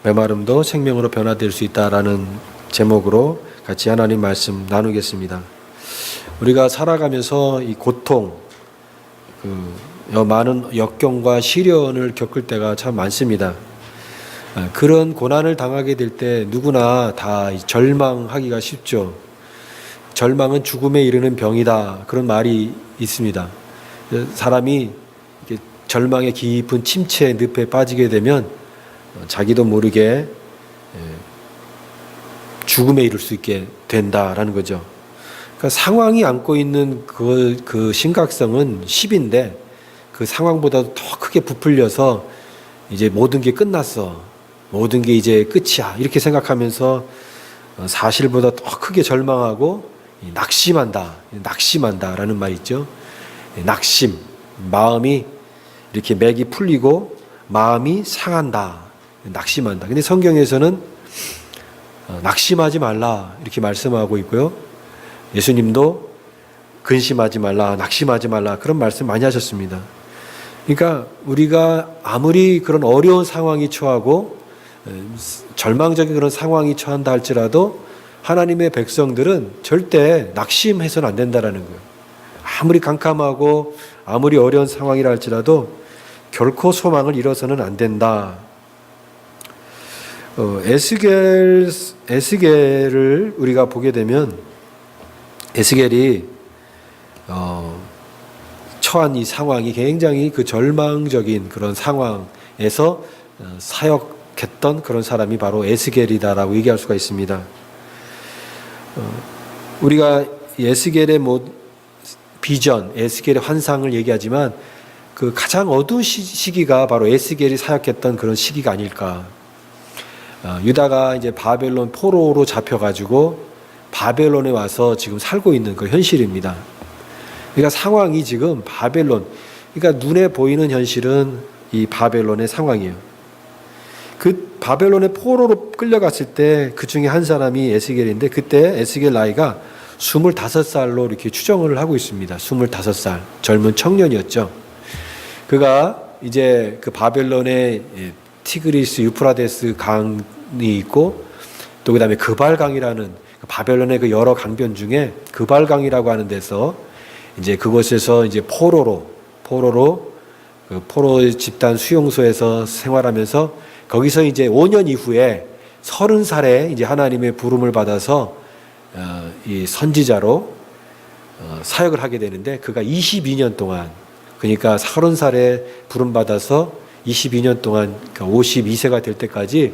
메마름도 생명으로 변화될 수 있다라는 제목으로 같이 하나님 말씀 나누겠습니다. 우리가 살아가면서 이 고통, 많은 역경과 시련을 겪을 때가 참 많습니다. 그런 고난을 당하게 될 때 누구나 다 절망하기가 쉽죠. 절망은 죽음에 이르는 병이다, 그런 말이 있습니다. 사람이 절망의 깊은 침체 늪에 빠지게 되면 자기도 모르게 죽음에 이를 수 있게 된다라는 거죠. 그러니까 상황이 안고 있는 그 심각성은 10인데 그 상황보다도 더 크게 부풀려서 이제 모든 게 끝났어, 모든 게 이제 끝이야, 이렇게 생각하면서 사실보다 더 크게 절망하고 낙심한다라는 말이 있죠. 낙심, 마음이 이렇게 맥이 풀리고 마음이 상한다, 낙심한다. 근데 성경에서는 낙심하지 말라 이렇게 말씀하고 있고요. 예수님도 근심하지 말라, 낙심하지 말라, 그런 말씀 많이 하셨습니다. 그러니까 우리가 아무리 그런 어려운 상황이 처하고 절망적인 그런 상황이 처한다 할지라도 하나님의 백성들은 절대 낙심해서는 안 된다라는 거예요. 아무리 캄캄하고 아무리 어려운 상황이라 할지라도 결코 소망을 잃어서는 안 된다. 에스겔을 우리가 보게 되면 에스겔이 처한 이 상황이 굉장히 그 절망적인 그런 상황에서 사역했던 그런 사람이 바로 에스겔이다라고 얘기할 수가 있습니다. 우리가 에스겔의 비전, 에스겔의 환상을 얘기하지만 그 가장 어두운 시기가 바로 에스겔이 사역했던 그런 시기가 아닐까. 유다가 이제 바벨론 포로로 잡혀가지고 바벨론에 와서 지금 살고 있는 그 현실입니다. 그러니까 상황이 지금 그러니까 눈에 보이는 현실은 이 바벨론의 상황이에요. 그 바벨론의 포로로 끌려갔을 때 그 중에 한 사람이 에스겔인데, 그때 에스겔 나이가 25살로 이렇게 추정을 하고 있습니다. 25살, 젊은 청년이었죠. 그가 이제 그 바벨론의 티그리스 유프라데스 강이 있고, 또 그 다음에 그발강이라는 바벨론의 그 여러 강변 중에 그발강이라고 하는 데서 이제 그곳에서 이제 포로로 그 포로 집단 수용소에서 생활하면서 거기서 이제 5년 이후에 30살에 이제 하나님의 부름을 받아서 이 선지자로 사역을 하게 되는데, 그가 22년 동안, 그러니까 30살에 부름 받아서 22년 동안, 그러니까 52세가 될 때까지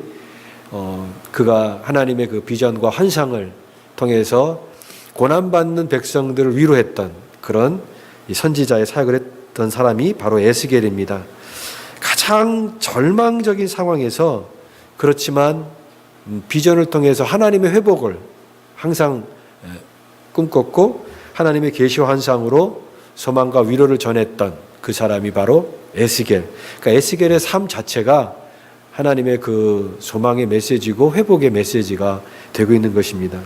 그가 하나님의 그 비전과 환상을 통해서 고난받는 백성들을 위로했던 그런 선지자의 사역을 했던 사람이 바로 에스겔입니다. 가장 절망적인 상황에서, 그렇지만 비전을 통해서 하나님의 회복을 항상 꿈꿨고 하나님의 계시와 환상으로 소망과 위로를 전했던 그 사람이 바로 에스겔. 그러니까 에스겔의 삶 자체가 하나님의 그 소망의 메시지고 회복의 메시지가 되고 있는 것입니다.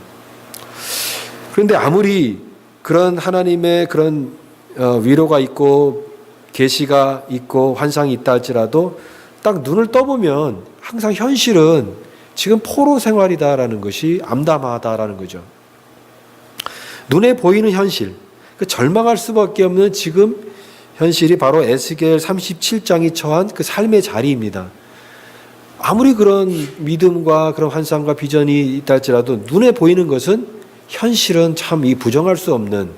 그런데 아무리 그런 하나님의 그런 위로가 있고 계시가 있고 환상이 있다 할지라도 딱 눈을 떠보면 항상 현실은 지금 포로 생활이다라는 것이 암담하다라는 거죠. 눈에 보이는 현실, 그 절망할 수밖에 없는 지금 현실이 바로 에스겔 37장이 처한 그 삶의 자리입니다. 아무리 그런 믿음과 그런 환상과 비전이 있다 할지라도 눈에 보이는 것은 현실은 참 이 부정할 수 없는,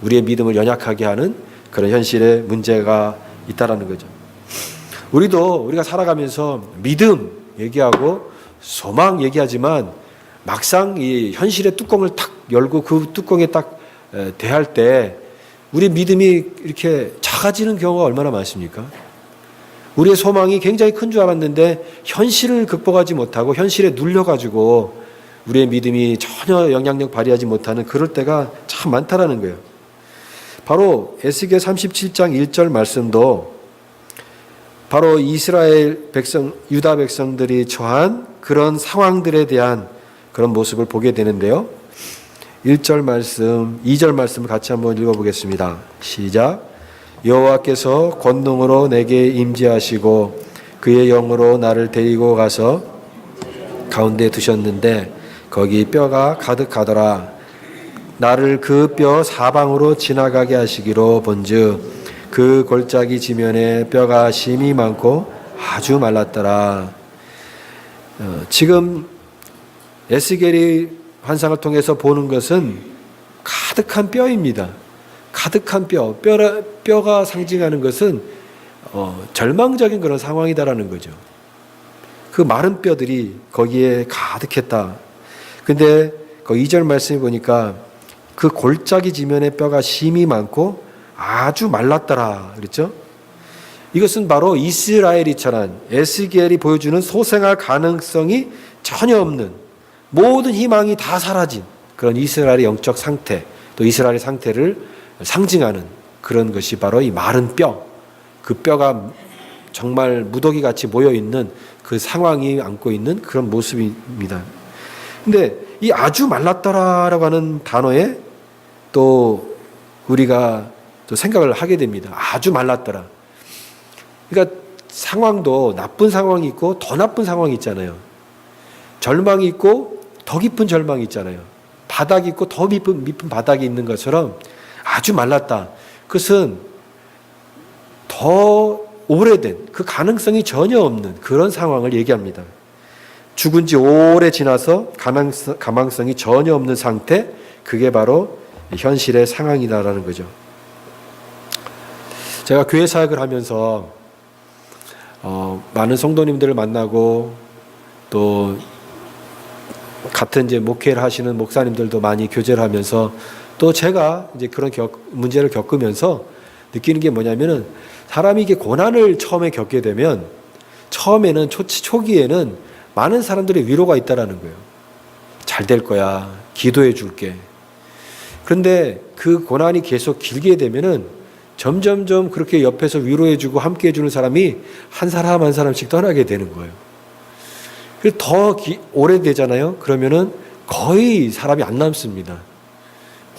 우리의 믿음을 연약하게 하는 그런 현실의 문제가 있다라는 거죠. 우리가 살아가면서 믿음 얘기하고 소망 얘기하지만 막상 이 현실의 뚜껑을 탁 열고 그 뚜껑에 딱 대할 때 우리의 믿음이 이렇게 작아지는 경우가 얼마나 많습니까? 우리의 소망이 굉장히 큰 줄 알았는데 현실을 극복하지 못하고 현실에 눌려가지고 우리의 믿음이 전혀 영향력 발휘하지 못하는 그럴 때가 참 많다라는 거예요. 바로 에스겔 37장 1절 말씀도 바로 이스라엘 백성, 유다 백성들이 처한 그런 상황들에 대한 그런 모습을 보게 되는데요. 1절 말씀, 2절 말씀을 같이 한번 읽어보겠습니다. 시작. 여호와께서 권능으로 내게 임재하시고 그의 영으로 나를 데리고 가서 가운데 두셨는데 거기 뼈가 가득하더라. 나를 그 뼈 사방으로 지나가게 하시기로 본즉 그 골짜기 지면에 뼈가 심이 많고 아주 말랐더라. 지금 에스겔이 환상을 통해서 보는 것은 가득한 뼈입니다. 가득한 뼈가 상징하는 것은 절망적인 그런 상황이다라는 거죠. 그 마른 뼈들이 거기에 가득했다. 근데 그 2절 말씀에 보니까 그 골짜기 지면에 뼈가 심이 많고 아주 말랐더라 그랬죠. 이것은 바로 이스라엘이 처한 에스겔이 보여주는 소생할 가능성이 전혀 없는, 모든 희망이 다 사라진 그런 이스라엘의 영적 상태, 또 이스라엘의 상태를 상징하는 그런 것이 바로 이 마른 뼈, 그 뼈가 정말 무더기 같이 모여 있는 그 상황이 안고 있는 그런 모습입니다. 근데 이 아주 말랐더라라고 하는 단어에 또 우리가 또 생각을 하게 됩니다. 아주 말랐더라. 그러니까 상황도 나쁜 상황이 있고 더 나쁜 상황이 있잖아요. 절망이 있고 더 깊은 절망이 있잖아요. 바닥이 있고 더 깊은 바닥이 있는 것처럼 아주 말랐다. 그것은 더 오래된, 그 가능성이 전혀 없는 그런 상황을 얘기합니다. 죽은 지 오래 지나서 가망성이 전혀 없는 상태, 그게 바로 현실의 상황이다라는 거죠. 제가 교회 사역을 하면서 많은 성도님들을 만나고 또 같은 이제 목회를 하시는 목사님들도 많이 교제를 하면서 또 제가 이제 그런 문제를 겪으면서 느끼는 게 뭐냐면은 사람이 이게 고난을 처음에 겪게 되면 처음에는 초기에는 많은 사람들의 위로가 있다라는 거예요. 잘 될 거야. 기도해 줄게. 그런데 그 고난이 계속 길게 되면은 점점점 그렇게 옆에서 위로해 주고 함께 해 주는 사람이 한 사람 한 사람씩 떠나게 되는 거예요. 그래서 더 오래되잖아요. 그러면은 거의 사람이 안 남습니다.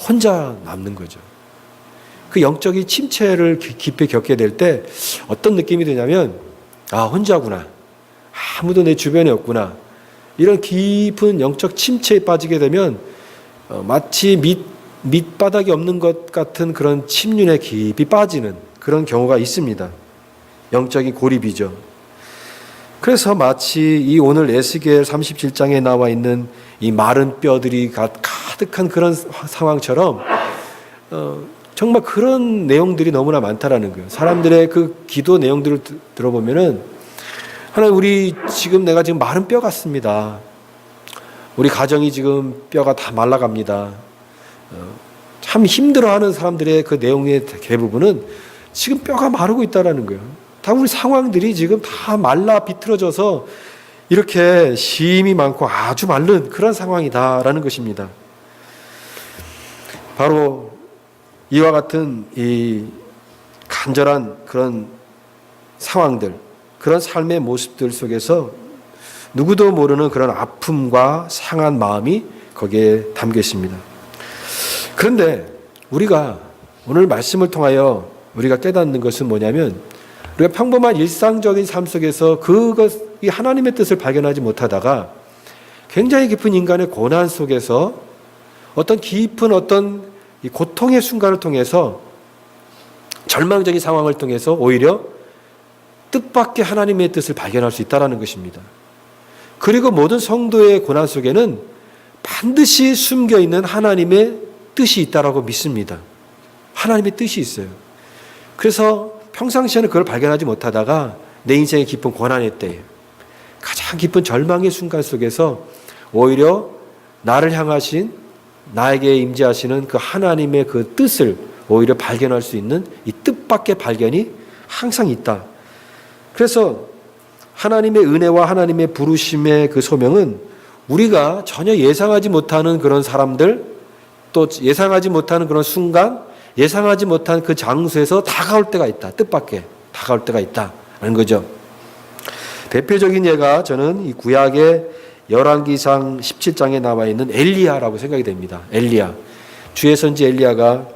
혼자 남는 거죠. 그 영적인 침체를 깊이 겪게 될 때 어떤 느낌이 드냐면, 아, 혼자구나. 아무도 내 주변에 없구나. 이런 깊은 영적 침체에 빠지게 되면 마치 밑바닥이 없는 것 같은 그런 침륜에 깊이 빠지는 그런 경우가 있습니다. 영적인 고립이죠. 그래서 마치 이 오늘 에스겔 37장에 나와 있는 이 마른 뼈들이 가득한 그런 상황처럼 정말 그런 내용들이 너무나 많다라는 거예요. 사람들의 그 기도 내용들을 들어보면은 하나님, 우리 지금 내가 지금 마른 뼈 같습니다. 우리 가정이 지금 뼈가 다 말라갑니다. 참 힘들어하는 사람들의 그 내용의 대부분은 지금 뼈가 마르고 있다라는 거예요. 다 우리 상황들이 지금 다 말라 비틀어져서 이렇게 심이 많고 아주 마른 그런 상황이다라는 것입니다. 바로 이와 같은 이 간절한 그런 상황들, 그런 삶의 모습들 속에서 누구도 모르는 그런 아픔과 상한 마음이 거기에 담겨 있습니다. 그런데 우리가 오늘 말씀을 통하여 우리가 깨닫는 것은 뭐냐면, 우리가 평범한 일상적인 삶 속에서 이 하나님의 뜻을 발견하지 못하다가 굉장히 깊은 인간의 고난 속에서 어떤 깊은 어떤 이 고통의 순간을 통해서, 절망적인 상황을 통해서 오히려 뜻밖의 하나님의 뜻을 발견할 수 있다는 것입니다. 그리고 모든 성도의 고난 속에는 반드시 숨겨있는 하나님의 뜻이 있다고 믿습니다. 하나님의 뜻이 있어요. 그래서 평상시에는 그걸 발견하지 못하다가 내 인생의 깊은 고난의 때에, 가장 깊은 절망의 순간 속에서 오히려 나를 향하신, 나에게 임재하시는 그 하나님의 그 뜻을 오히려 발견할 수 있는 이 뜻밖의 발견이 항상 있다. 그래서 하나님의 은혜와 하나님의 부르심의 그 소명은 우리가 전혀 예상하지 못하는 그런 사람들, 또 예상하지 못하는 그런 순간, 예상하지 못한 그 장소에서 다가올 때가 있다. 뜻밖의 다가올 때가 있다는 거죠. 대표적인 예가 저는 이 구약의 열왕기상 17장에 나와 있는 엘리야라고 생각이 됩니다. 엘리야. 주의 선지 엘리야가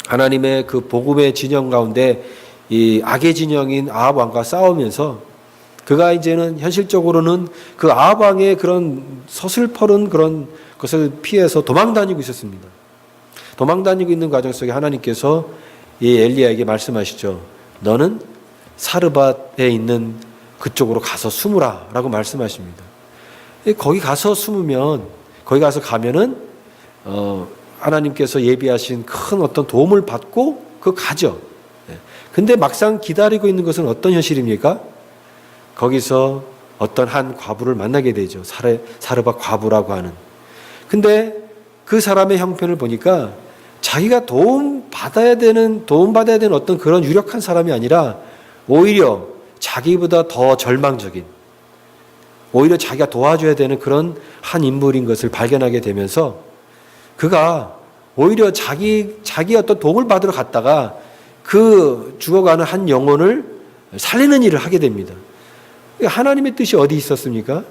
하나님의 그 복음의 진영 가운데 이 악의 진영인 아합 왕과 싸우면서 그가 이제는 현실적으로는 그 아방의 그런 서슬퍼른 그런 것을 피해서 도망 다니고 있었습니다. 도망 다니고 있는 과정 속에 하나님께서 이 엘리야에게 말씀하시죠. 너는 사르밧에 있는 그쪽으로 가서 숨으라 라고 말씀하십니다. 거기 가서 숨으면, 거기 가서 가면은 하나님께서 예비하신 큰 어떤 도움을 받고 가죠. 근데 막상 기다리고 있는 것은 어떤 현실입니까? 거기서 어떤 한 과부를 만나게 되죠. 사르밧 과부라고 하는. 근데 그 사람의 형편을 보니까 자기가 도움받아야 되는 어떤 그런 유력한 사람이 아니라 오히려 자기보다 더 절망적인, 오히려 자기가 도와줘야 되는 그런 한 인물인 것을 발견하게 되면서 그가 오히려 자기 어떤 도움을 받으러 갔다가 그 죽어가는 한 영혼을 살리는 일을 하게 됩니다. 하나님의 뜻이 어디 있었습니까?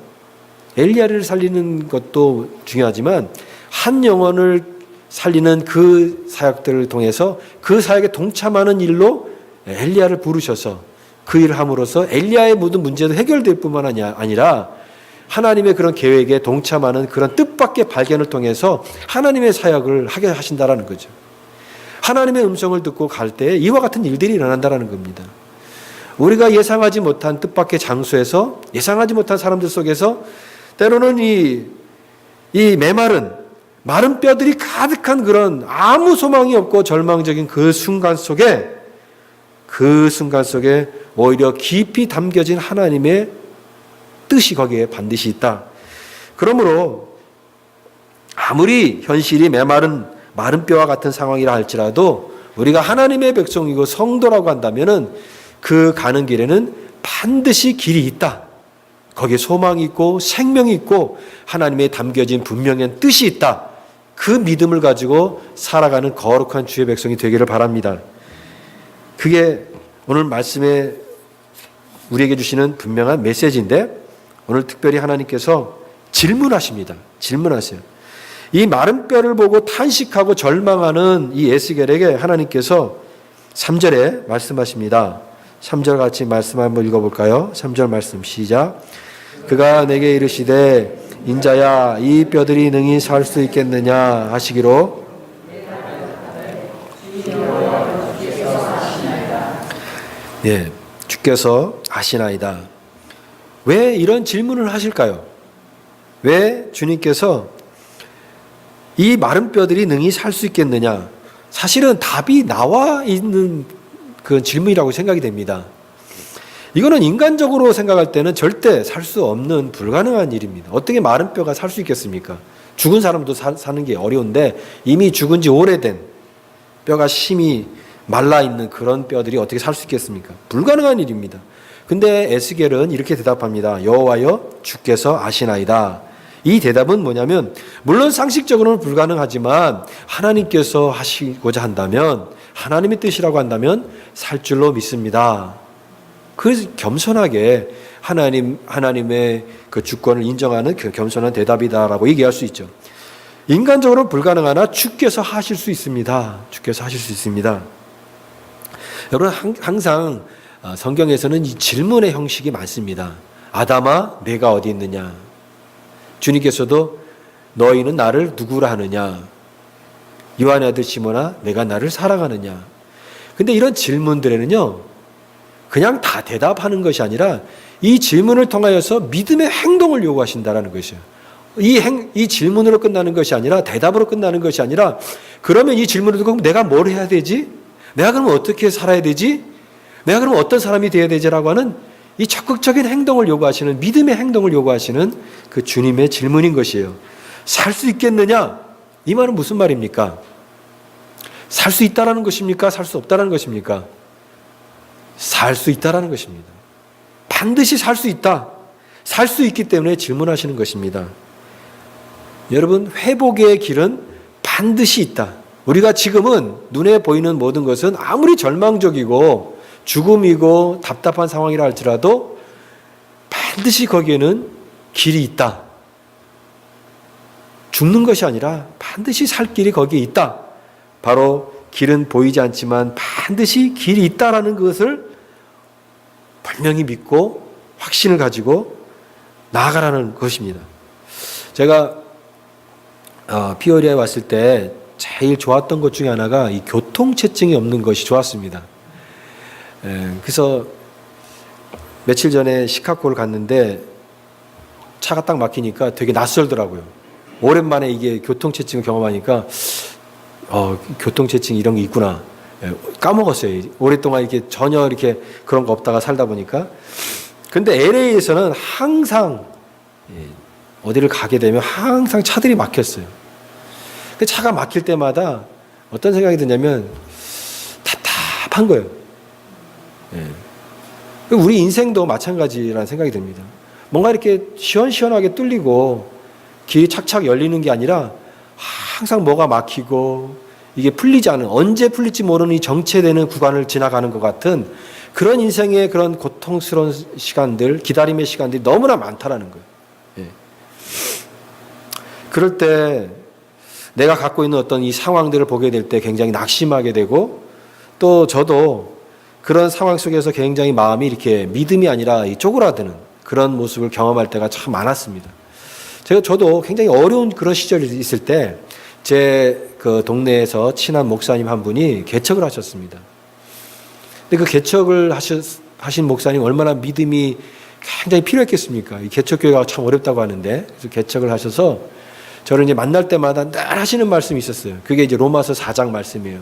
엘리야를 살리는 것도 중요하지만 한 영혼을 살리는 그 사역들을 통해서 그 사역에 동참하는 일로 엘리야를 부르셔서 그 일을 함으로써 엘리야의 모든 문제도 해결될 뿐만 아니라 하나님의 그런 계획에 동참하는 그런 뜻밖의 발견을 통해서 하나님의 사역을 하게 하신다라는 거죠. 하나님의 음성을 듣고 갈 때 이와 같은 일들이 일어난다라는 겁니다. 우리가 예상하지 못한 뜻밖의 장소에서, 예상하지 못한 사람들 속에서 때로는 이 마른 뼈들이 가득한 그런 아무 소망이 없고 절망적인 그 순간 속에 오히려 깊이 담겨진 하나님의 뜻이 거기에 반드시 있다. 그러므로 아무리 현실이 마른 뼈와 같은 상황이라 할지라도 우리가 하나님의 백성이고 성도라고 한다면은 그 가는 길에는 반드시 길이 있다. 거기에 소망이 있고 생명이 있고 하나님의 담겨진 분명한 뜻이 있다. 그 믿음을 가지고 살아가는 거룩한 주의 백성이 되기를 바랍니다. 그게 오늘 말씀에 우리에게 주시는 분명한 메시지인데 오늘 특별히 하나님께서 질문하십니다. 질문하세요. 이 마른 뼈를 보고 탄식하고 절망하는 이 에스겔에게 하나님께서 3절에 말씀하십니다. 3절 같이 말씀 한번 읽어볼까요? 3절 말씀 시작. 그가 내게 이르시되 인자야 이 뼈들이 능히 살 수 있겠느냐 하시기로 예, 주께서 아시나이다. 왜 이런 질문을 하실까요? 왜 주님께서 이 마른 뼈들이 능히 살 수 있겠느냐? 사실은 답이 나와 있는 그 질문이라고 생각이 됩니다. 이거는 인간적으로 생각할 때는 절대 살 수 없는 불가능한 일입니다. 어떻게 마른 뼈가 살 수 있겠습니까? 죽은 사람도 사는 게 어려운데 이미 죽은 지 오래된 뼈가 심히 말라있는 그런 뼈들이 어떻게 살 수 있겠습니까? 불가능한 일입니다. 근데 에스겔은 이렇게 대답합니다. 여호와여 주께서 아시나이다. 이 대답은 뭐냐면 물론 상식적으로는 불가능하지만 하나님께서 하시고자 한다면 하나님의 뜻이라고 한다면 살 줄로 믿습니다. 그래서 겸손하게 하나님의 그 주권을 인정하는 그 겸손한 대답이다라고 얘기할 수 있죠. 인간적으로 불가능하나 주께서 하실 수 있습니다. 주께서 하실 수 있습니다. 여러분 항상 성경에서는 이 질문의 형식이 많습니다. 아담아 내가 어디 있느냐. 주님께서도 너희는 나를 누구라 하느냐. 요한의 아들 시몬아 내가 나를 사랑하느냐. 근데 이런 질문들에는요 그냥 다 대답하는 것이 아니라 이 질문을 통하여서 믿음의 행동을 요구하신다라는 것이에요. 이 질문으로 끝나는 것이 아니라 대답으로 끝나는 것이 아니라 그러면 이 질문을 듣고 내가 뭘 해야 되지? 내가 그러면 어떻게 살아야 되지? 내가 그러면 어떤 사람이 되어야 되지라고 하는 이 적극적인 행동을 요구하시는 믿음의 행동을 요구하시는 그 주님의 질문인 것이에요. 살 수 있겠느냐? 이 말은 무슨 말입니까? 살 수 있다라는 것입니까? 살 수 없다라는 것입니까? 살 수 있다라는 것입니다. 반드시 살 수 있다. 살 수 있기 때문에 질문하시는 것입니다. 여러분 회복의 길은 반드시 있다. 우리가 지금은 눈에 보이는 모든 것은 아무리 절망적이고 죽음이고 답답한 상황이라 할지라도 반드시 거기에는 길이 있다. 죽는 것이 아니라 반드시 살 길이 거기에 있다. 바로 길은 보이지 않지만 반드시 길이 있다라는 것을 분명히 믿고 확신을 가지고 나아가라는 것입니다. 제가 피오리아에 왔을 때 제일 좋았던 것 중에 하나가 이 교통체증이 없는 것이 좋았습니다. 그래서 며칠 전에 시카고를 갔는데 차가 딱 막히니까 되게 낯설더라고요. 오랜만에 이게 교통체증을 경험하니까 교통체증 이런 게 있구나. 까먹었어요. 오랫동안 이렇게 전혀 이렇게 그런 거 없다가 살다 보니까. 근데 LA에서는 항상 어디를 가게 되면 항상 차들이 막혔어요. 그 차가 막힐 때마다 어떤 생각이 드냐면 답답한 거예요. 우리 인생도 마찬가지라는 생각이 듭니다. 뭔가 이렇게 시원시원하게 뚫리고 길이 착착 열리는 게 아니라 항상 뭐가 막히고 이게 풀리지 않은, 언제 풀릴지 모르는 이 정체되는 구간을 지나가는 것 같은 그런 인생의 그런 고통스러운 시간들, 기다림의 시간들이 너무나 많다라는 거예요. 그럴 때 내가 갖고 있는 어떤 이 상황들을 보게 될 때 굉장히 낙심하게 되고, 또 저도 그런 상황 속에서 굉장히 마음이 이렇게 믿음이 아니라 쪼그라드는 그런 모습을 경험할 때가 참 많았습니다. 저도 굉장히 어려운 그런 시절이 있을 때 제 그 동네에서 친한 목사님 한 분이 개척을 하셨습니다. 근데 그 개척을 하신 목사님 얼마나 믿음이 굉장히 필요했겠습니까? 이 개척교회가 참 어렵다고 하는데, 그래서 개척을 하셔서 저를 이제 만날 때마다 늘 하시는 말씀이 있었어요. 그게 이제 로마서 4장 말씀이에요.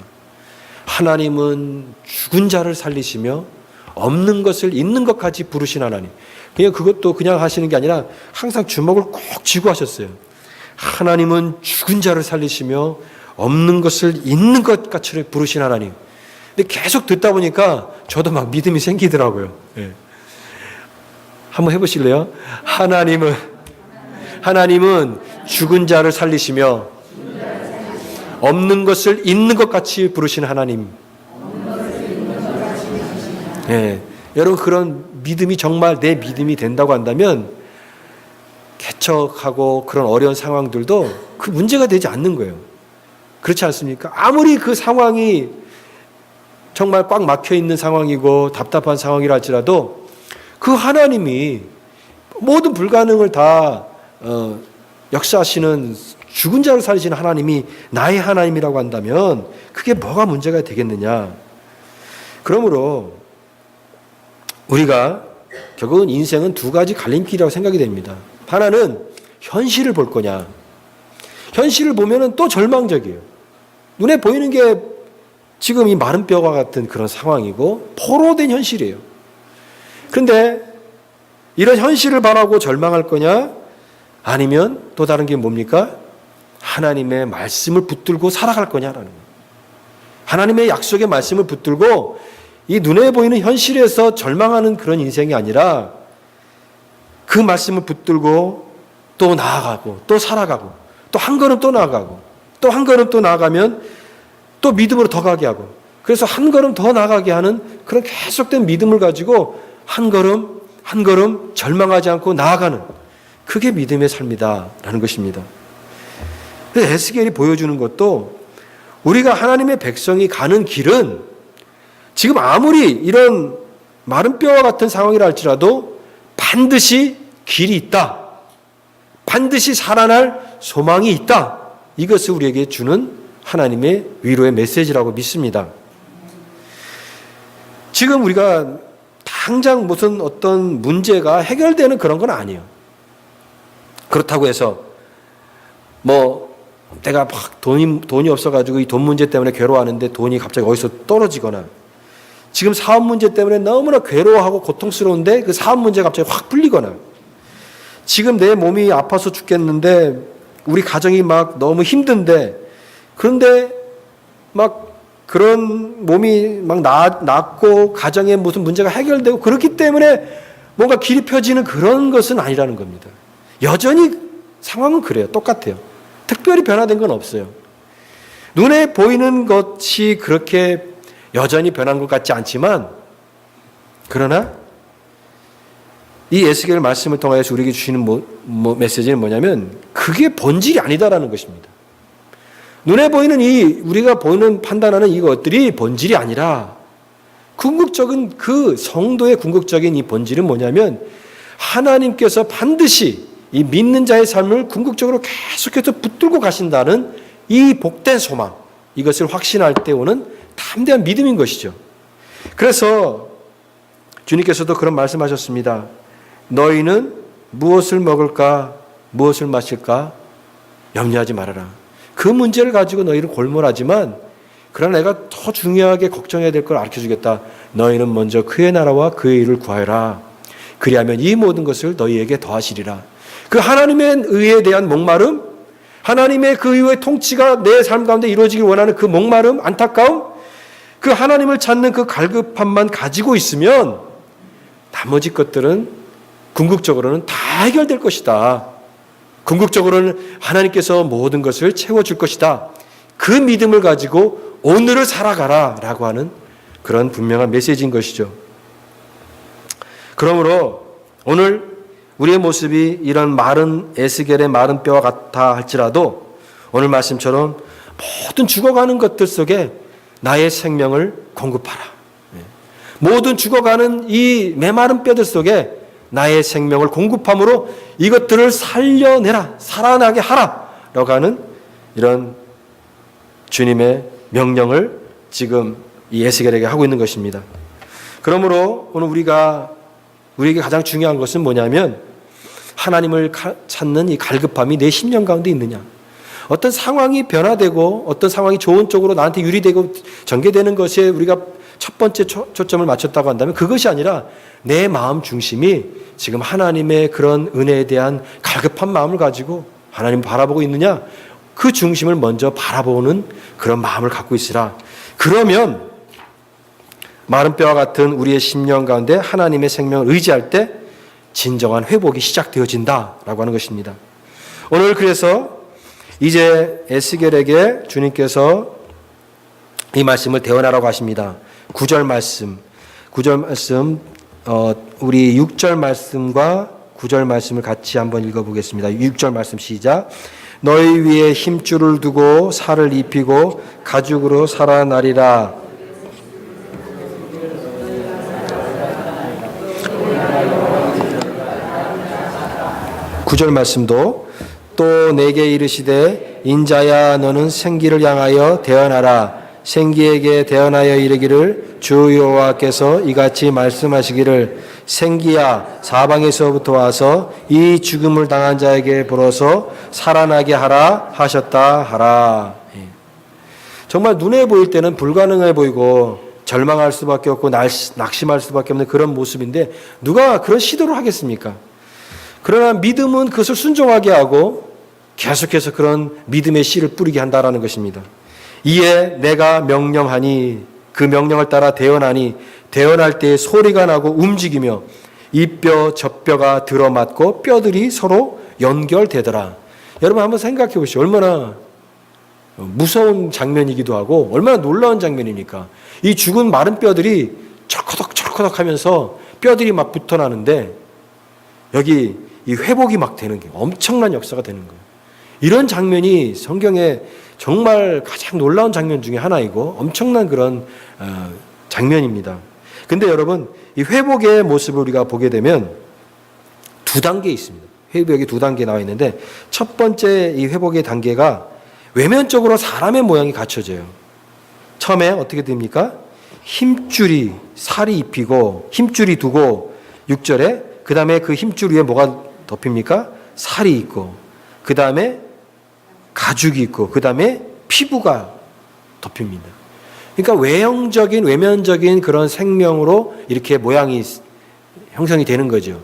하나님은 죽은 자를 살리시며 없는 것을 있는 것까지 부르신 하나님. 그냥 그것도 그냥 하시는 게 아니라 항상 주먹을 꼭 쥐고 하셨어요. 하나님은 죽은 자를 살리시며 없는 것을 있는 것 같이 부르신 하나님. 근데 계속 듣다 보니까 저도 막 믿음이 생기더라고요. 한번 해보실래요? 하나님은 죽은 자를 살리시며 없는 것을 있는 것 같이 부르신 하나님. 여러분, 그런 믿음이 정말 내 믿음이 된다고 한다면 개척하고 그런 어려운 상황들도 그 문제가 되지 않는 거예요. 그렇지 않습니까? 아무리 그 상황이 정말 꽉 막혀 있는 상황이고 답답한 상황이라 할지라도 그 하나님이 모든 불가능을 다 역사하시는 죽은 자를 살리시는 하나님이 나의 하나님이라고 한다면 그게 뭐가 문제가 되겠느냐. 그러므로 우리가 결국은 인생은 두 가지 갈림길이라고 생각이 됩니다. 하나는 현실을 볼 거냐. 현실을 보면은 또 절망적이에요. 눈에 보이는 게 지금 이 마른 뼈와 같은 그런 상황이고 포로된 현실이에요. 그런데 이런 현실을 바라고 절망할 거냐, 아니면 또 다른 게 뭡니까? 하나님의 말씀을 붙들고 살아갈 거냐라는 거예요. 하나님의 약속의 말씀을 붙들고 이 눈에 보이는 현실에서 절망하는 그런 인생이 아니라 그 말씀을 붙들고 또 나아가고 또 살아가고 또 한 걸음 또 나아가고 또 한 걸음 또 나아가면 또 믿음으로 더 가게 하고, 그래서 한 걸음 더 나아가게 하는 그런 계속된 믿음을 가지고 한 걸음 한 걸음 절망하지 않고 나아가는, 그게 믿음의 삶이다라는 것입니다. 에스겔이 보여주는 것도 우리가 하나님의 백성이 가는 길은 지금 아무리 이런 마른 뼈와 같은 상황이라 할지라도 반드시 길이 있다. 반드시 살아날 소망이 있다. 이것을 우리에게 주는 하나님의 위로의 메시지라고 믿습니다. 지금 우리가 당장 무슨 어떤 문제가 해결되는 그런 건 아니에요. 그렇다고 해서 내가 막 돈이 없어가지고 이 돈 문제 때문에 괴로워하는데 돈이 갑자기 어디서 떨어지거나, 지금 사업 문제 때문에 너무나 괴로워하고 고통스러운데 그 사업 문제가 갑자기 확 풀리거나, 지금 내 몸이 아파서 죽겠는데 우리 가정이 막 너무 힘든데, 그런데 막 그런 몸이 막 낫고 가정에 무슨 문제가 해결되고 그렇기 때문에 뭔가 길이 펴지는 그런 것은 아니라는 겁니다. 여전히 상황은 그래요. 똑같아요. 특별히 변화된 건 없어요. 눈에 보이는 것이 그렇게 여전히 변한 것 같지 않지만, 그러나 이 에스겔 말씀을 통해서 우리에게 주시는 메시지는 뭐냐면 그게 본질이 아니다라는 것입니다. 눈에 보이는 우리가 보이는 판단하는 이것들이 본질이 아니라 궁극적인 그 성도의 궁극적인 이 본질은 뭐냐면 하나님께서 반드시 이 믿는 자의 삶을 궁극적으로 계속해서 붙들고 가신다는 이 복된 소망, 이것을 확신할 때 오는 담대한 믿음인 것이죠. 그래서 주님께서도 그런 말씀하셨습니다. 너희는 무엇을 먹을까, 무엇을 마실까 염려하지 말아라. 그 문제를 가지고 너희는 골몰하지만 그러나 내가 더 중요하게 걱정해야 될 걸 가르쳐주겠다. 너희는 먼저 그의 나라와 그의 일을 구하여라. 그리하면 이 모든 것을 너희에게 더하시리라. 그 하나님의 의에 대한 목마름, 하나님의 그 이후의 통치가 내 삶 가운데 이루어지길 원하는 그 목마름, 안타까움, 그 하나님을 찾는 그 갈급함만 가지고 있으면 나머지 것들은 궁극적으로는 다 해결될 것이다. 궁극적으로는 하나님께서 모든 것을 채워줄 것이다. 그 믿음을 가지고 오늘을 살아가라 라고 하는 그런 분명한 메시지인 것이죠. 그러므로 오늘 우리의 모습이 이런 마른 에스겔의 마른 뼈와 같아 할지라도 오늘 말씀처럼 모든 죽어가는 것들 속에 나의 생명을 공급하라. 모든 죽어가는 이 메마른 뼈들 속에 나의 생명을 공급함으로 이것들을 살려내라, 살아나게 하라 라고 하는 이런 주님의 명령을 지금 이 에스겔에게 하고 있는 것입니다. 그러므로 오늘 우리에게 가장 중요한 것은 뭐냐면 하나님을 찾는 이 갈급함이 내 심령 가운데 있느냐. 어떤 상황이 변화되고 어떤 상황이 좋은 쪽으로 나한테 유리되고 전개되는 것에 우리가 첫 번째 초점을 맞췄다고 한다면 그것이 아니라 내 마음 중심이 지금 하나님의 그런 은혜에 대한 갈급한 마음을 가지고 하나님을 바라보고 있느냐, 그 중심을 먼저 바라보는 그런 마음을 갖고 있으라. 그러면 마른 뼈와 같은 우리의 심령 가운데 하나님의 생명을 의지할 때 진정한 회복이 시작되어진다라고 하는 것입니다. 오늘 그래서 이제 에스겔에게 주님께서 이 말씀을 대언하라고 하십니다. 9절 말씀 우리 6절 말씀과 9절 말씀을 같이 한번 읽어보겠습니다. 6절 말씀 시작. 너희 위에 힘줄을 두고 살을 입히고 가죽으로 살아나리라. 구절 말씀도 또 내게 이르시되 인자야 너는 생기를 향하여 대언하라. 생기에게 대언하여 이르기를 주 여호와께서 이같이 말씀하시기를 생기야 사방에서부터 와서 이 죽음을 당한 자에게 불어서 살아나게 하라 하셨다 하라. 정말 눈에 보일 때는 불가능해 보이고 절망할 수밖에 없고 낙심할 수밖에 없는 그런 모습인데 누가 그런 시도를 하겠습니까? 그러나 믿음은 그것을 순종하게 하고 계속해서 그런 믿음의 씨를 뿌리게 한다라는 것입니다. 이에 내가 명령하니 그 명령을 따라 대언하니 대언할 때 소리가 나고 움직이며 이 뼈 저 뼈가 들어맞고 뼈들이 서로 연결되더라. 여러분 한번 생각해 보시죠. 얼마나 무서운 장면이기도 하고 얼마나 놀라운 장면이니까. 이 죽은 마른 뼈들이 철커덕철커덕 하면서 뼈들이 막 붙어나는데 여기 이 회복이 막 되는 게 엄청난 역사가 되는 거예요. 이런 장면이 성경에 정말 가장 놀라운 장면 중에 하나이고 엄청난 그런 장면입니다. 근데 여러분 이 회복의 모습을 우리가 보게 되면 두 단계 있습니다. 회복이 두 단계 나와 있는데 첫 번째 이 회복의 단계가 외면적으로 사람의 모양이 갖춰져요. 처음에 어떻게 됩니까? 힘줄이 살이 입히고 힘줄이 두고 6절에 그 다음에 그 힘줄 위에 뭐가 덮입니까? 살이 있고 그 다음에 가죽이 있고 그 다음에 피부가 덮입니다. 그러니까 외면적인 그런 생명으로 이렇게 모양이 형성이 되는 거죠.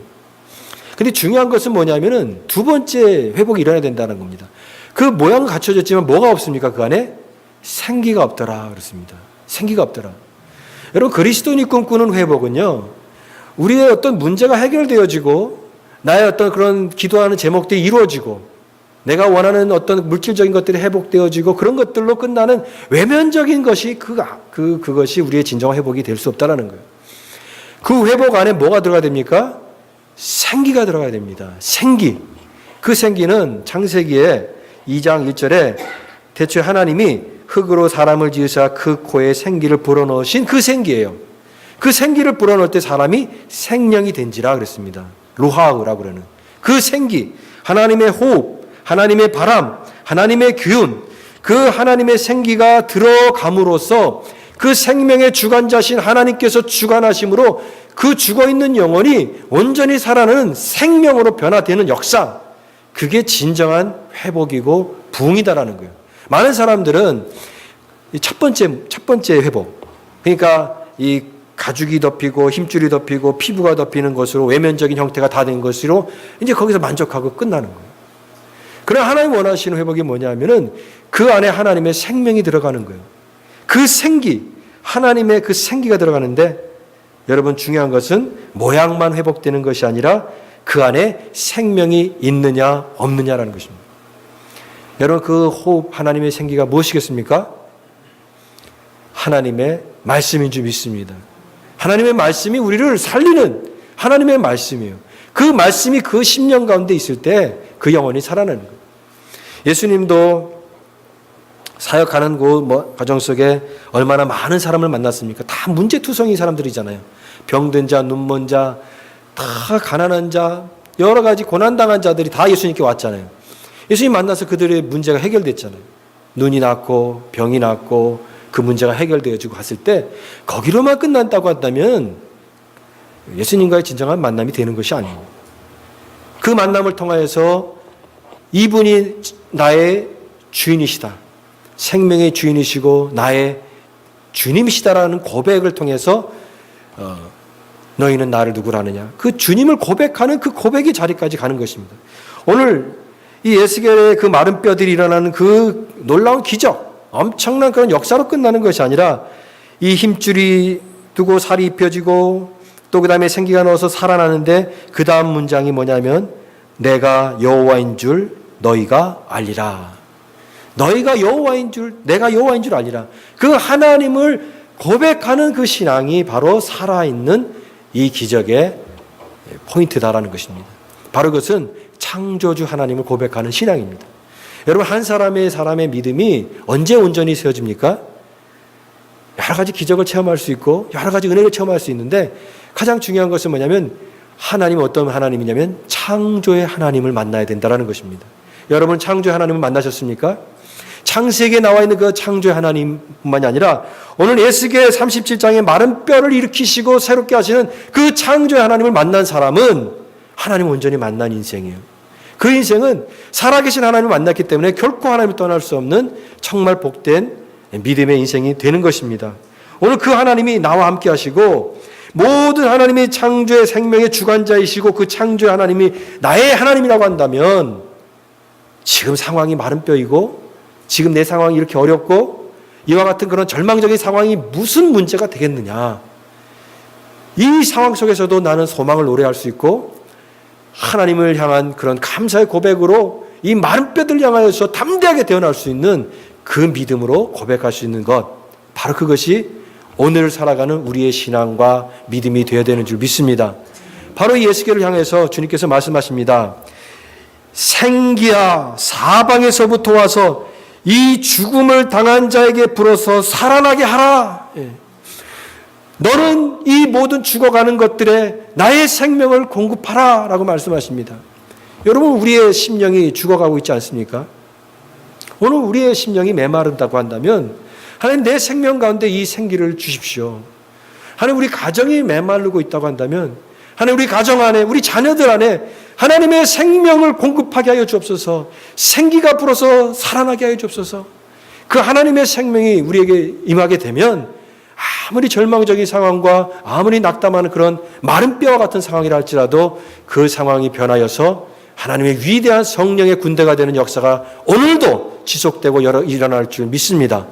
근데 중요한 것은 뭐냐면은 두 번째 회복이 일어나야 된다는 겁니다. 그 모양은 갖춰졌지만 뭐가 없습니까? 그 안에 생기가 없더라 그렇습니다. 생기가 없더라. 여러분 그리스도인이 꿈꾸는 회복은요, 우리의 어떤 문제가 해결되어지고 나의 어떤 그런 기도하는 제목들이 이루어지고 내가 원하는 어떤 물질적인 것들이 회복되어지고 그런 것들로 끝나는 외면적인 것이 그것이 우리의 진정한 회복이 될 수 없다라는 거예요. 그 회복 안에 뭐가 들어가야 됩니까? 생기가 들어가야 됩니다. 생기. 그 생기는 창세기에 2장 1절에 대초에 하나님이 흙으로 사람을 지으사 그 코에 생기를 불어넣으신 그 생기예요. 그 생기를 불어넣을 때 사람이 생명이 된지라 그랬습니다. 로하우라고 그러는 그 생기, 하나님의 호흡, 하나님의 바람, 하나님의 기운, 그 하나님의 생기가 들어감으로써 그 생명의 주관자신 하나님께서 주관하심으로 그 죽어있는 영혼이 온전히 살아나는 생명으로 변화되는 역사, 그게 진정한 회복이고 부흥이다라는 거예요. 많은 사람들은 첫 번째 회복, 그러니까 이 가죽이 덮이고 힘줄이 덮이고 피부가 덮이는 것으로 외면적인 형태가 다 된 것으로 이제 거기서 만족하고 끝나는 거예요. 그러나 하나님 원하시는 회복이 뭐냐면은 그 안에 하나님의 생명이 들어가는 거예요. 그 생기, 하나님의 그 생기가 들어가는데 여러분 중요한 것은 모양만 회복되는 것이 아니라 그 안에 생명이 있느냐 없느냐라는 것입니다. 여러분 그 호흡 하나님의 생기가 무엇이겠습니까? 하나님의 말씀인 줄 믿습니다. 하나님의 말씀이 우리를 살리는 하나님의 말씀이에요. 그 말씀이 그 심령 가운데 있을 때 그 영혼이 살아나는 거예요. 예수님도 사역하는 그 가정 속에 얼마나 많은 사람을 만났습니까? 다 문제투성이 사람들이잖아요. 병든 자, 눈먼 자, 다 가난한 자, 여러 가지 고난당한 자들이 다 예수님께 왔잖아요. 예수님 만나서 그들의 문제가 해결됐잖아요. 눈이 났고 병이 났고 그 문제가 해결되어지고 갔을 때 거기로만 끝난다고 한다면 예수님과의 진정한 만남이 되는 것이 아니에요. 그 만남을 통하여서 이분이 나의 주인이시다. 생명의 주인이시고 나의 주님이시다라는 고백을 통해서 너희는 나를 누구라 하느냐. 그 주님을 고백하는 그 고백의 자리까지 가는 것입니다. 오늘 이 에스겔의 그 마른 뼈들이 일어나는 그 놀라운 기적, 엄청난 그런 역사로 끝나는 것이 아니라 이 힘줄이 두고 살이 입혀지고 또 그 다음에 생기가 넣어서 살아나는데 그 다음 문장이 뭐냐면 내가 여호와인 줄 너희가 알리라. 너희가 여호와인 줄, 내가 여호와인 줄 알리라. 그 하나님을 고백하는 그 신앙이 바로 살아있는 이 기적의 포인트다라는 것입니다. 바로 그것은 창조주 하나님을 고백하는 신앙입니다. 여러분 한 사람의 믿음이 언제 온전히 세워집니까? 여러 가지 기적을 체험할 수 있고 여러 가지 은혜를 체험할 수 있는데 가장 중요한 것은 뭐냐면 하나님은 어떤 하나님이냐면 창조의 하나님을 만나야 된다는 것입니다. 여러분 창조의 하나님을 만나셨습니까? 창세기에 나와 있는 그 창조의 하나님뿐만이 아니라 오늘 에스겔 37장에 마른 뼈를 일으키시고 새롭게 하시는 그 창조의 하나님을 만난 사람은 하나님을 온전히 만난 인생이에요. 그 인생은 살아계신 하나님을 만났기 때문에 결코 하나님을 떠날 수 없는 정말 복된 믿음의 인생이 되는 것입니다. 오늘 그 하나님이 나와 함께 하시고 모든 하나님이 창조의 생명의 주관자이시고 그 창조의 하나님이 나의 하나님이라고 한다면 지금 상황이 마른 뼈이고 지금 내 상황이 이렇게 어렵고 이와 같은 그런 절망적인 상황이 무슨 문제가 되겠느냐. 이 상황 속에서도 나는 소망을 노래할 수 있고 하나님을 향한 그런 감사의 고백으로 이 마른 뼈들 향하여서 담대하게 태어날 수 있는 그 믿음으로 고백할 수 있는 것, 바로 그것이 오늘을 살아가는 우리의 신앙과 믿음이 되어야 되는 줄 믿습니다. 바로 이 예수께를 향해서 주님께서 말씀하십니다. 생기야 사방에서부터 와서 이 죽음을 당한 자에게 불어서 살아나게 하라. 너는 이 모든 죽어가는 것들에 나의 생명을 공급하라 라고 말씀하십니다. 여러분 우리의 심령이 죽어가고 있지 않습니까? 오늘 우리의 심령이 메마른다고 한다면 하나님 내 생명 가운데 이 생기를 주십시오. 하나님 우리 가정이 메마르고 있다고 한다면 하나님 우리 가정 안에 우리 자녀들 안에 하나님의 생명을 공급하게 하여 주옵소서. 생기가 불어서 살아나게 하여 주옵소서. 그 하나님의 생명이 우리에게 임하게 되면 아무리 절망적인 상황과 아무리 낙담하는 그런 마른 뼈와 같은 상황이라 할지라도 그 상황이 변하여서 하나님의 위대한 성령의 군대가 되는 역사가 오늘도 지속되고 일어날 줄 믿습니다.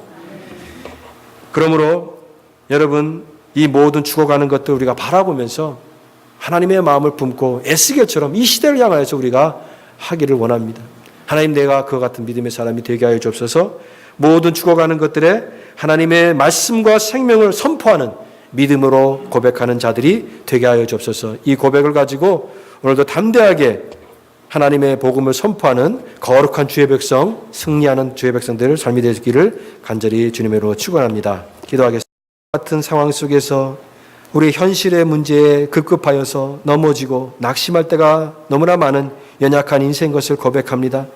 그러므로 여러분 이 모든 죽어가는 것들 우리가 바라보면서 하나님의 마음을 품고 에스겔처럼 이 시대를 향하여서 우리가 하기를 원합니다. 하나님 내가 그와 같은 믿음의 사람이 되게 하여 주옵소서. 모든 죽어가는 것들에 하나님의 말씀과 생명을 선포하는 믿음으로 고백하는 자들이 되게 하여 주옵소서. 이 고백을 가지고 오늘도 담대하게 하나님의 복음을 선포하는 거룩한 주의 백성, 승리하는 주의 백성들을 삶이 되기를 간절히 주님으로 축원합니다. 기도하겠습니다. 같은 상황 속에서 우리 현실의 문제에 급급하여서 넘어지고 낙심할 때가 너무나 많은 연약한 인생인 것을 고백합니다.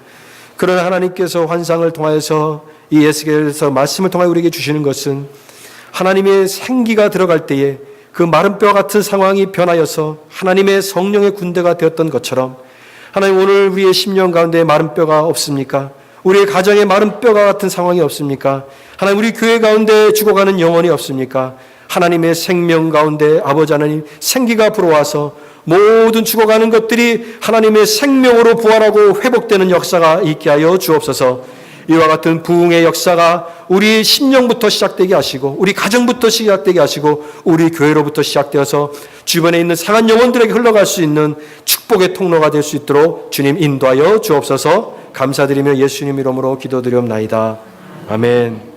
그러나 하나님께서 환상을 통하여서 이 에스겔에서 말씀을 통하여 우리에게 주시는 것은 하나님의 생기가 들어갈 때에 그 마른 뼈 같은 상황이 변하여서 하나님의 성령의 군대가 되었던 것처럼 하나님, 오늘 우리의 심령 가운데 마른 뼈가 없습니까? 우리의 가정에 마른 뼈가 같은 상황이 없습니까? 하나님, 우리 교회 가운데 죽어가는 영혼이 없습니까? 하나님의 생명 가운데 아버지 하나님 생기가 불어와서 모든 죽어가는 것들이 하나님의 생명으로 부활하고 회복되는 역사가 있게 하여 주옵소서. 이와 같은 부흥의 역사가 우리 심령부터 시작되게 하시고 우리 가정부터 시작되게 하시고 우리 교회로부터 시작되어서 주변에 있는 상한 영혼들에게 흘러갈 수 있는 축복의 통로가 될 수 있도록 주님 인도하여 주옵소서. 감사드리며 예수님 이름으로 기도드리옵나이다. 아멘.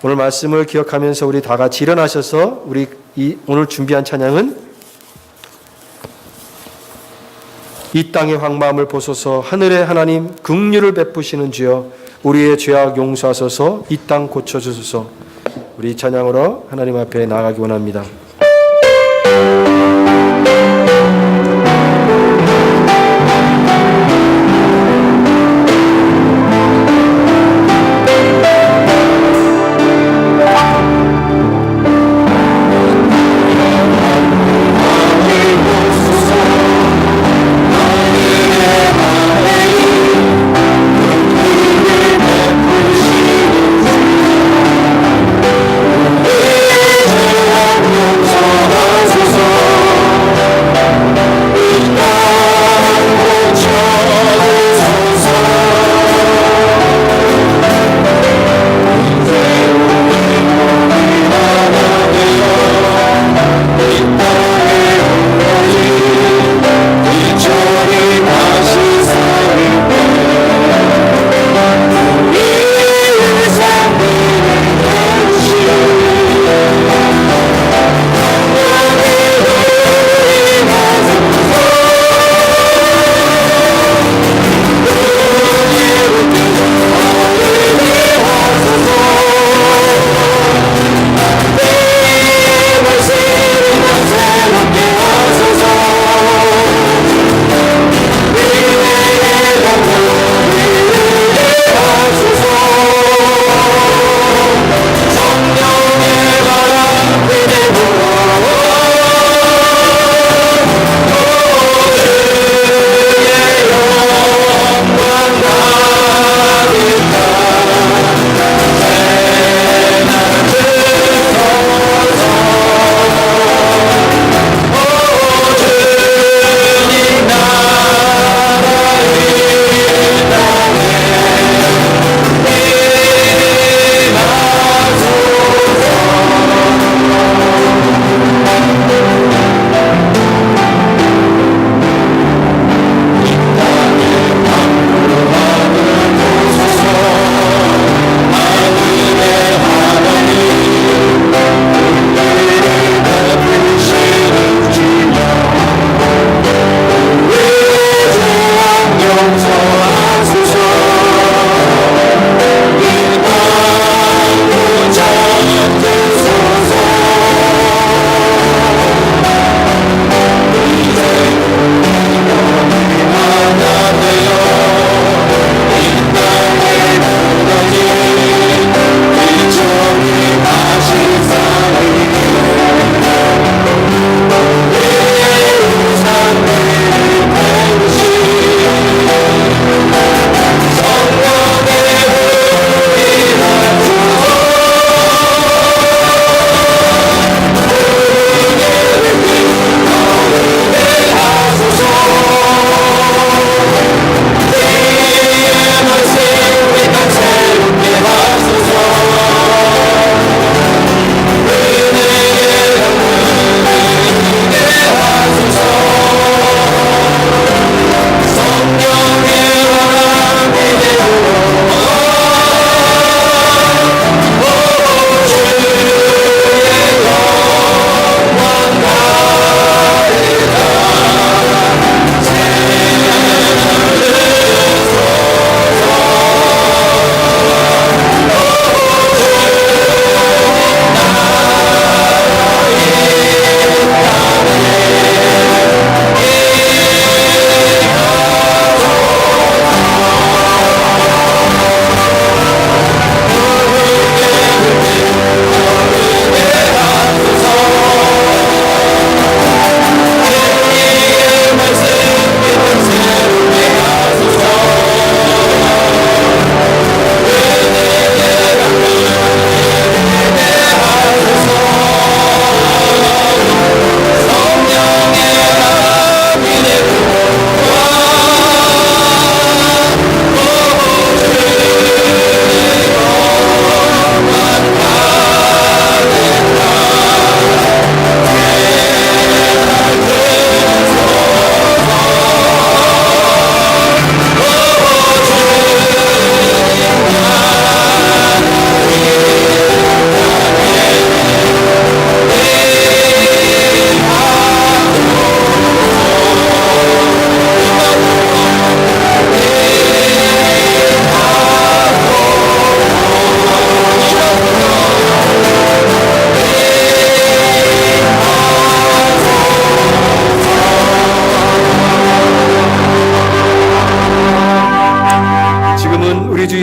오늘 말씀을 기억하면서 우리 다 같이 일어나셔서 우리 오늘 준비한 찬양은 이 땅의 황마음을 보소서, 하늘의 하나님 긍휼을 베푸시는 주여 우리의 죄악 용서하소서, 이 땅 고쳐주소서. 우리 찬양으로 하나님 앞에 나아가기 원합니다.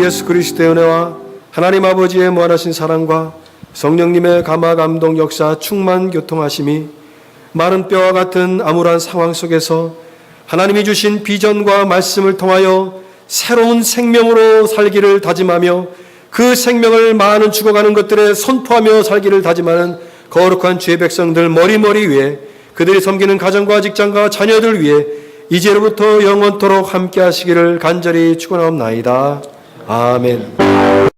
예수 그리스도의 은혜와 하나님 아버지의 무한하신 사랑과 성령님의 감화 감동 역사 충만 교통하심이 마른 뼈와 같은 암울한 상황 속에서 하나님이 주신 비전과 말씀을 통하여 새로운 생명으로 살기를 다짐하며 그 생명을 많은 죽어가는 것들에 선포하며 살기를 다짐하는 거룩한 주의 백성들 머리머리 위에 그들이 섬기는 가정과 직장과 자녀들 위해 이제로부터 영원토록 함께 하시기를 간절히 축원하옵나이다. 아멘.